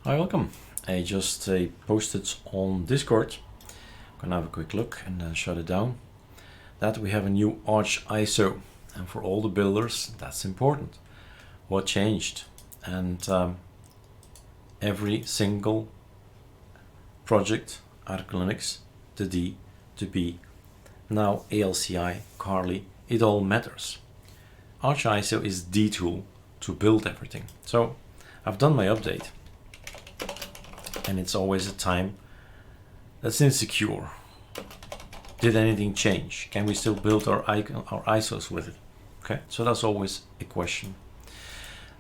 Hi, welcome. I just posted on Discord. I'm gonna have a quick look and then shut it down. That we have a new Archiso, and for all the builders, that's important. What changed? And every single project, ArcoLinux, the D, the B, now ALCI, Carly, it all matters. Archiso is the tool to build everything. So I've done my update. And it's always a time that's insecure. Did anything change? Can we still build our ISOs with it? Okay, so that's always a question.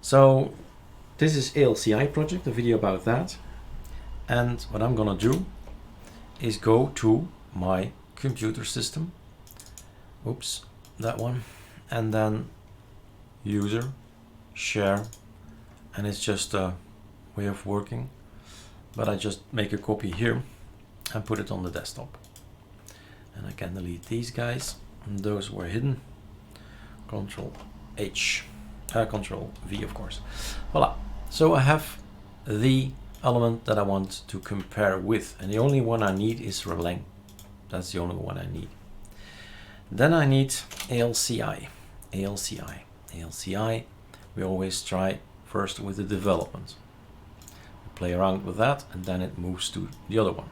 So this is ALCI project, a video about that. And what I'm gonna do is go to my computer system. Oops, that one. And then user, share, and it's just a way of working. But I just make a copy here and put it on the desktop. And I can delete these guys, and those were hidden. Control H, Control V, of course. Voila. So I have the element that I want to compare with, and the only one I need is Releng. That's the only one I need. Then I need ALCI. ALCI. We always try first with the development. Play around with that, and then it moves to the other one.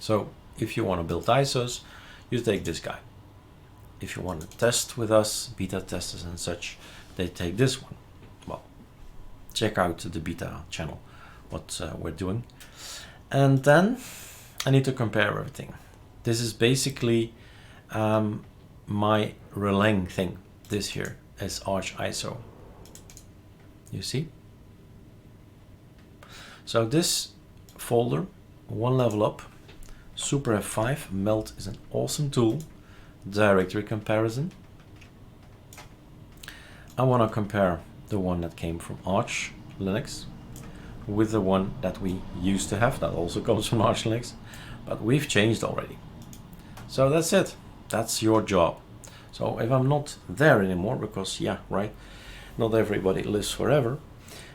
So if you want to build ISOs, you take this guy. If you want to test with us, beta testers and such, they take this one. Well, check out the beta channel, what we're doing. And then I need to compare everything. This is basically my Releng thing. This here is Archiso. You see? So this folder, one level up, Super F5, Melt is an awesome tool, directory comparison. I want to compare the one that came from ArcoLinux with the one that we used to have, that also comes from ArcoLinux, but we've changed already. So that's it, that's your job. So if I'm not there anymore, because yeah, right, not everybody lives forever,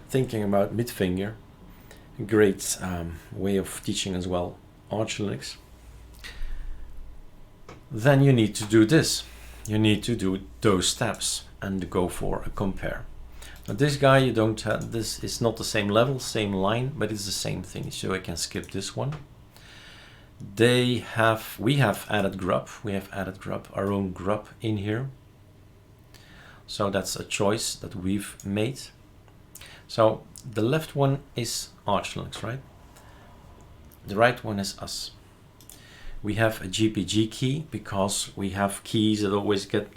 thinking about Midfinger, great way of teaching as well, ArcoLinux, then you need to do this. You need to do those steps and go for a compare. Now this guy, you don't have, this is not the same level, same line, but it's the same thing. So I can skip this one. We have added grub. We have added grub, our own grub in here. So that's a choice that we've made. So the left one is ArcoLinux, right? The right one is us. We have a GPG key because we have keys that always get,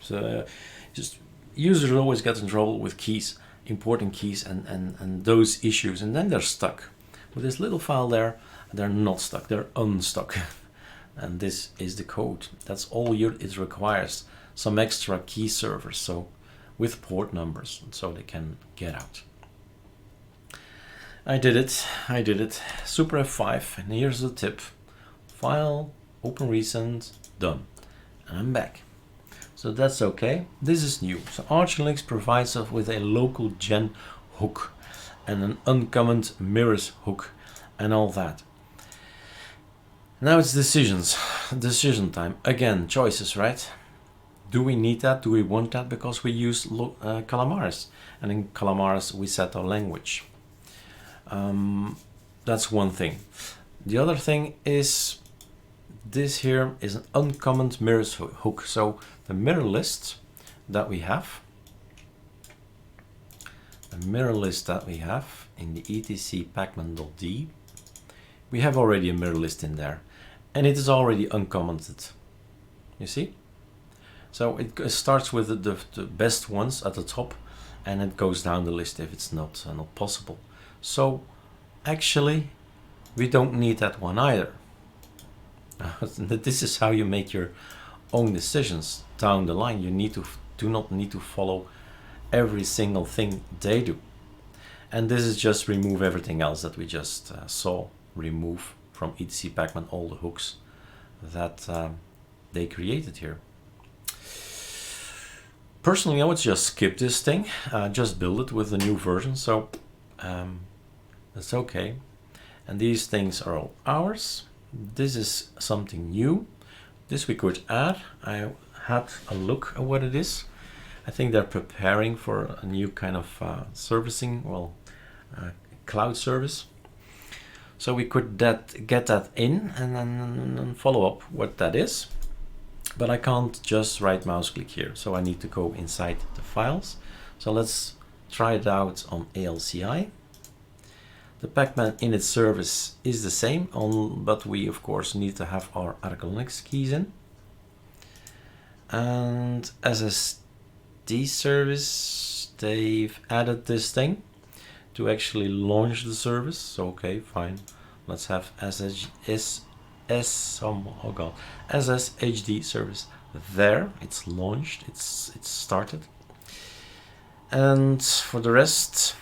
users always get in trouble with keys, importing keys and those issues, and then they're stuck. With this little file there, they're not stuck, they're unstuck. And this is the code. That's all it requires. Some extra key servers, so with port numbers, so they can get out. I did it. Super F5, and here's the tip. File, open recent, done. And I'm back. So that's okay. This is new. So ArcoLinux provides us with a local gen hook and an uncomment mirrors hook and all that. Now it's decision time. Again, choices, right? Do we need that? Do we want that? Because we use Calamares, and in Calamares we set our language. That's one thing. The other thing is this here is an uncomment mirrors hook. So the mirror list that we have, in the etc pacman.d, we have already a mirror list in there, and it is already uncommented. You see? So it starts with the best ones at the top, and it goes down the list if it's not possible. So actually, we don't need that one either. This is how you make your own decisions down the line. You do not need to follow every single thing they do. And this is just remove everything else that we just saw. Remove from etc pacman all the hooks that they created here. Personally, I would just skip this thing, just build it with the new version. So that's okay. And these things are all ours. This is something new. This we could add. I had a look at what it is. I think they're preparing for a new kind of servicing, cloud service. So we could get that in and then follow up what that is. But I can't just right mouse click here. So I need to go inside the files. So let's try it out on ALCI. The pacman init service is the same, but we of course need to have our ArcoLinux keys in. And SSD service, they've added this thing to actually launch the service. So okay, fine. Let's have SSHD service there. It's launched. It's started. And for the rest,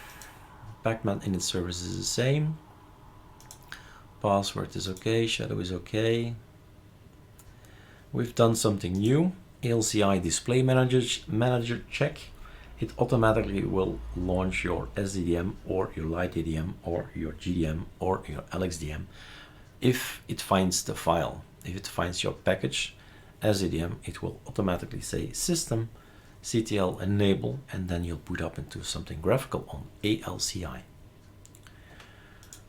pacman init service is the same. Password is okay. Shadow is okay. We've done something new. ALCI display manager check. It automatically will launch your SDDM or your LightDDM or your GDM or your LXDM if it finds the file. If it finds your package SDDM, it will automatically say system CTL enable, and then you'll boot up into something graphical on ALCI.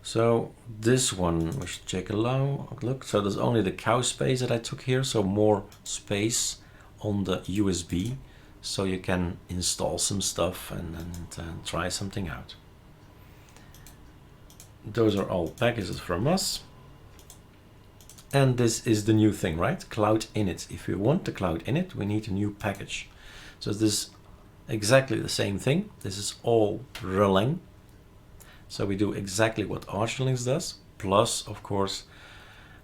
So this one, we should check a look. So there's only the cow space that I took here, so more space on the USB, so you can install some stuff and try something out. Those are all packages from us. And this is the new thing, right? Cloud init. If we want the cloud init, we need a new package. So this is exactly the same thing. This is all Erlang. So we do exactly what ArcoLinux does. Plus, of course,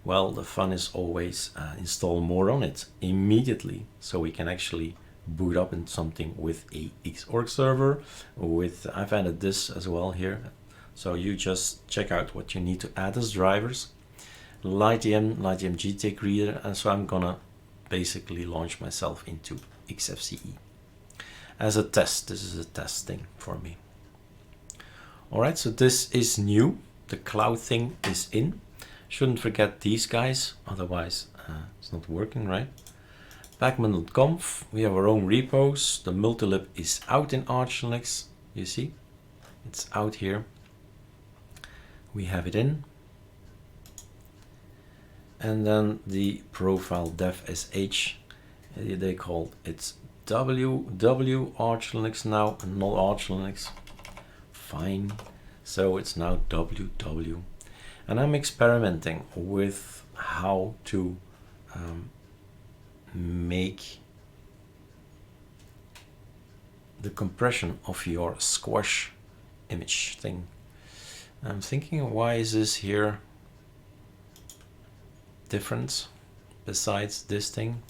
well, the fun is always install more on it immediately. So we can actually boot up in something with a Xorg server. I've added this as well here. So you just check out what you need to add as drivers. LightDM GTK reader, and so I'm gonna basically launch myself into XFCE as a test. This is a test thing for me. All right, so this is new. The cloud thing is in. Shouldn't forget these guys, otherwise it's not working, right? pacman.conf, we have our own repos. The multilib is out in ArcoLinux. You see, it's out here. We have it in. And then the profile dev sh, they called it WW ArcoLinux now, and not ArcoLinux. Fine. So it's now WW. And I'm experimenting with how to make the compression of your squash image thing. I'm thinking, why is this here different besides this thing?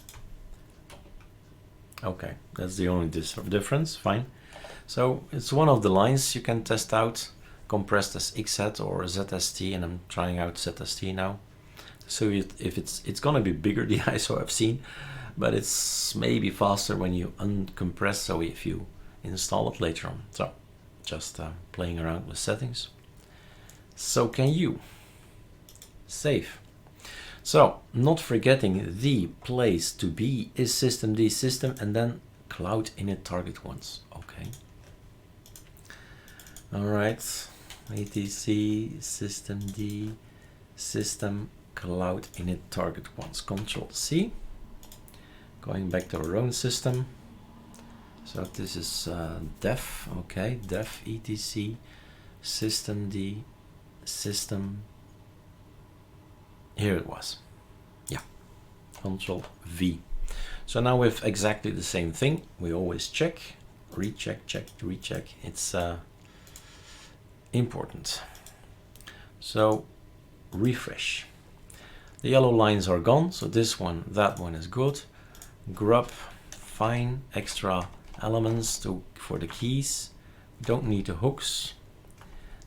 Okay, that's the only difference. Fine. So it's one of the lines you can test out, compressed as XZ or ZST, and I'm trying out ZST now. So if it's gonna be bigger, the ISO I've seen, but it's maybe faster when you uncompress. So if you install it later on, so just playing around with settings. So can you save? So not forgetting the place to be is systemd system and then cloud init target once. Okay. All right. etc systemd system cloud init target once. Control C. Going back to our own system. So this is def. Okay. Def etc systemd system. Here it was. Yeah. Control V. So now with exactly the same thing, we always check, recheck, check, recheck. It's important. So refresh. The yellow lines are gone. So this one, that one is good. Grub, fine. Extra elements for the keys. Don't need the hooks.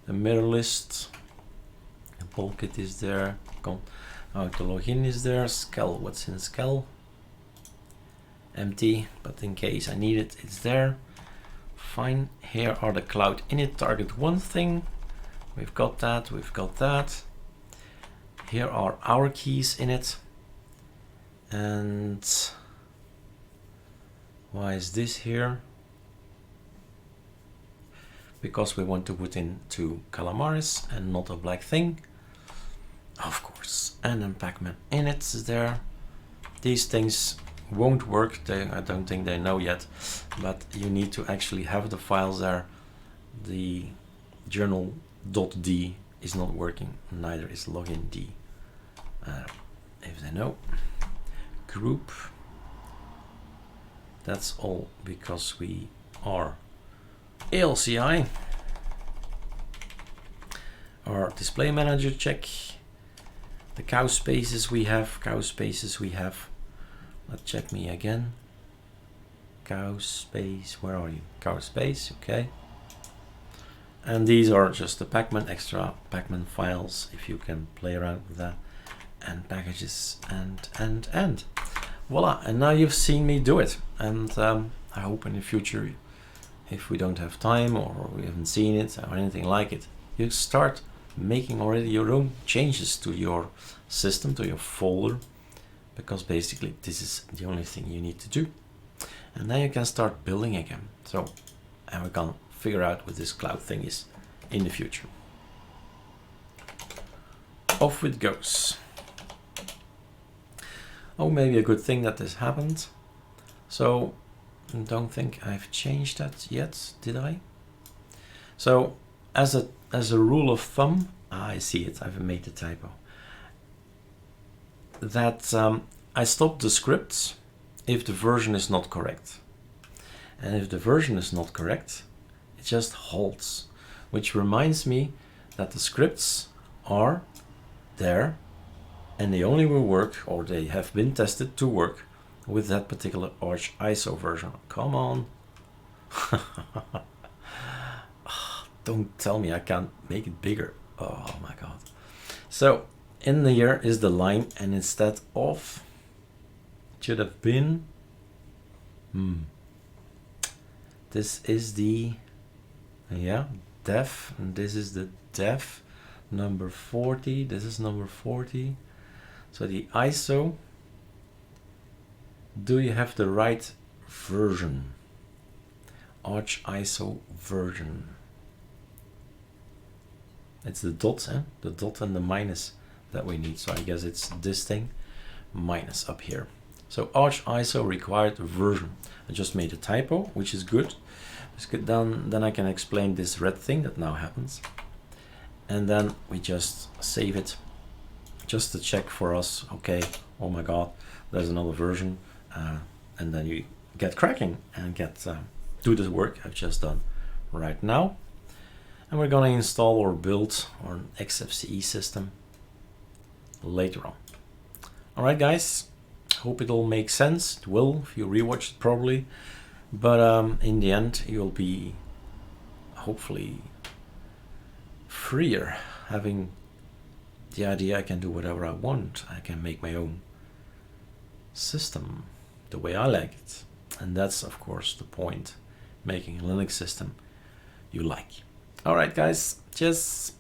The mirror list. The bulkhead is there. The login is there. Skel, what's in Skel? Empty, but in case I need it, it's there. Fine. Here are the cloud init target one thing. We've got that, we've got that. Here are our keys in it. And why is this here? Because we want to put in two calamaris and not a black thing. Of course. And then Pacman init is there. These things won't work. I don't think they know yet, but you need to actually have the files there. The journal.d is not working, neither is login.d. If they know. Group. That's all because we are ALCI. Our display manager check. The cow spaces we have. Let's check me again. Cow space, where are you? Cow space, okay. And these are just the Pacman extra Pacman files, if you can play around with that. And packages and voila. And now you've seen me do it. And I hope in the future, if we don't have time or we haven't seen it or anything like it, you start making already your own changes to your system, to your folder, because basically this is the only thing you need to do. And then you can start building again. So, and we can figure out what this cloud thing is in the future. Off it goes. Oh, maybe a good thing that this happened. So, I don't think I've changed that yet, did I? So, as a rule of thumb, I see it, I've made a typo. That I stop the scripts if the version is not correct. And if the version is not correct, it just halts, which reminds me that the scripts are there and they only will work, or they have been tested to work, with that particular Archiso version. Come on. Don't tell me I can't make it bigger. Oh my god. So in here is the line, and instead of, it should have been, this is the, yeah, def, and this is the def number 40. This is number 40. So the ISO, do you have the right version? Archiso version. It's the dot, the dot and the minus that we need. So I guess it's this thing minus up here. So Archiso required version. I just made a typo, which is good. Then I can explain this red thing that now happens. And then we just save it, just to check for us. Okay, oh my god, there's another version. And then you get cracking and get do the work I've just done right now. And we're gonna install or build our XFCE system later on. All right, guys, hope it all makes sense. It will if you rewatch it probably, but in the end you'll be hopefully freer, having the idea I can do whatever I want. I can make my own system the way I like it, and that's of course the point, making a Linux system you like. All right, guys, cheers.